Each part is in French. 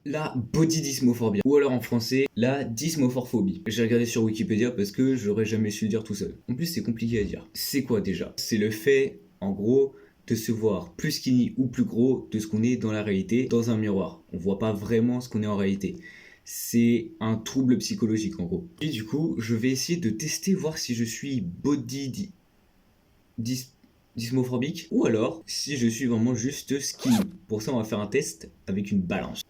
La body dysmorphobia, ou alors en français, la dysmorphophobie. J'ai regardé sur Wikipédia parce que j'aurais jamais su le dire tout seul. En plus, c'est compliqué à dire. C'est quoi déjà? C'est le fait, en gros, de se voir plus skinny ou plus gros de ce qu'on est dans la réalité, dans un miroir. On voit pas vraiment ce qu'on est en réalité. C'est un trouble psychologique en gros. Et du coup, je vais essayer de tester, voir si je suis dysmorphobique ou alors si je suis vraiment juste skinny. Pour ça, on va faire un test avec une balance.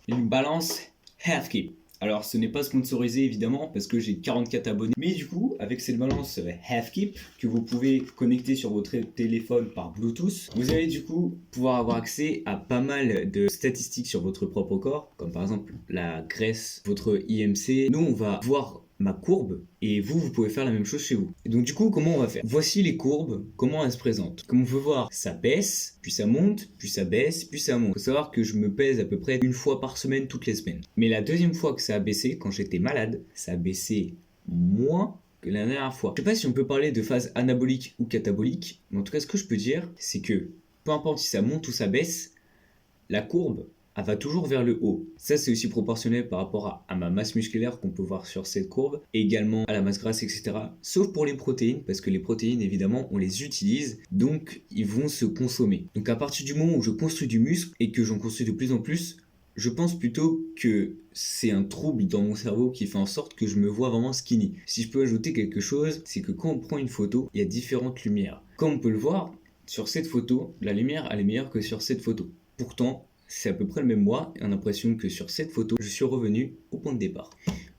Une balance Healthkeep. Alors ce n'est pas sponsorisé évidemment parce que j'ai 44 abonnés. Mais du coup, avec cette balance Healthkeep que vous pouvez connecter sur votre téléphone par Bluetooth, vous allez du coup pouvoir avoir accès à pas mal de statistiques sur votre propre corps, comme par exemple la graisse, votre IMC. Nous, on va voir ma courbe et vous pouvez faire la même chose chez vous. Et donc du coup, comment on va faire? Voici les courbes, comment elles se présentent. Comme on peut voir, ça baisse, puis ça monte, puis ça baisse, puis ça monte. Faut savoir que je me pèse à peu près une fois par semaine, toutes les semaines. Mais la deuxième fois que ça a baissé, quand j'étais malade, ça a baissé moins que la dernière fois. Je sais pas si on peut parler de phase anabolique ou catabolique, mais en tout cas, ce que je peux dire, c'est que peu importe si ça monte ou ça baisse, la courbe, elle va toujours vers le haut. Ça, c'est aussi proportionnel par rapport à ma masse musculaire qu'on peut voir sur cette courbe, et également à la masse grasse, etc. Sauf pour les protéines, parce que les protéines, évidemment, on les utilise, donc ils vont se consommer. Donc à partir du moment où je construis du muscle, et que j'en construis de plus en plus, je pense plutôt que c'est un trouble dans mon cerveau qui fait en sorte que je me vois vraiment skinny. Si je peux ajouter quelque chose, c'est que quand on prend une photo, il y a différentes lumières. Comme on peut le voir, sur cette photo, la lumière elle est meilleure que sur cette photo. Pourtant, c'est à peu près le même mois et on a l'impression que sur cette photo, je suis revenu au point de départ.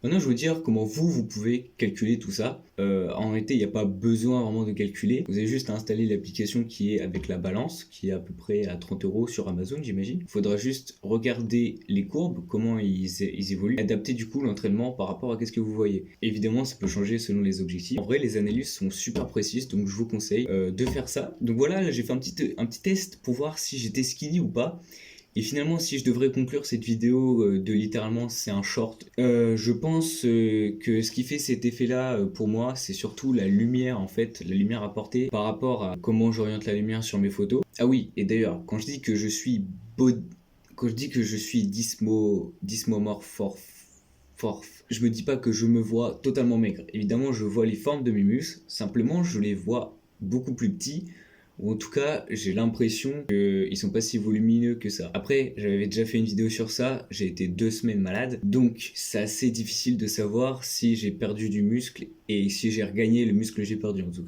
Maintenant, je vais vous dire comment vous pouvez calculer tout ça. En réalité, il n'y a pas besoin vraiment de calculer. Vous avez juste à installer l'application qui est avec la balance, qui est à peu près à 30 € sur Amazon, j'imagine. Il faudra juste regarder les courbes, comment ils évoluent, adapter du coup l'entraînement par rapport à ce que vous voyez. Évidemment, ça peut changer selon les objectifs. En vrai, les analyses sont super précises, donc je vous conseille de faire ça. Donc voilà, là, j'ai fait un petit test pour voir si j'étais skinny ou pas. Et finalement, si je devrais conclure cette vidéo de littéralement c'est un short, je pense que ce qui fait cet effet-là pour moi, c'est surtout la lumière en fait, la lumière apportée par rapport à comment j'oriente la lumière sur mes photos. Ah oui, et d'ailleurs, quand je dis que je suis quand je dis que je suis dysmomorphe, je me dis pas que je me vois totalement maigre. Évidemment, je vois les formes de mes muscles, simplement je les vois beaucoup plus petits. Ou en tout cas, j'ai l'impression qu'ils sont pas si volumineux que ça. Après, j'avais déjà fait une vidéo sur ça, j'ai été 2 semaines malade, donc c'est assez difficile de savoir si j'ai perdu du muscle et si j'ai regagné le muscle que j'ai perdu en tout cas.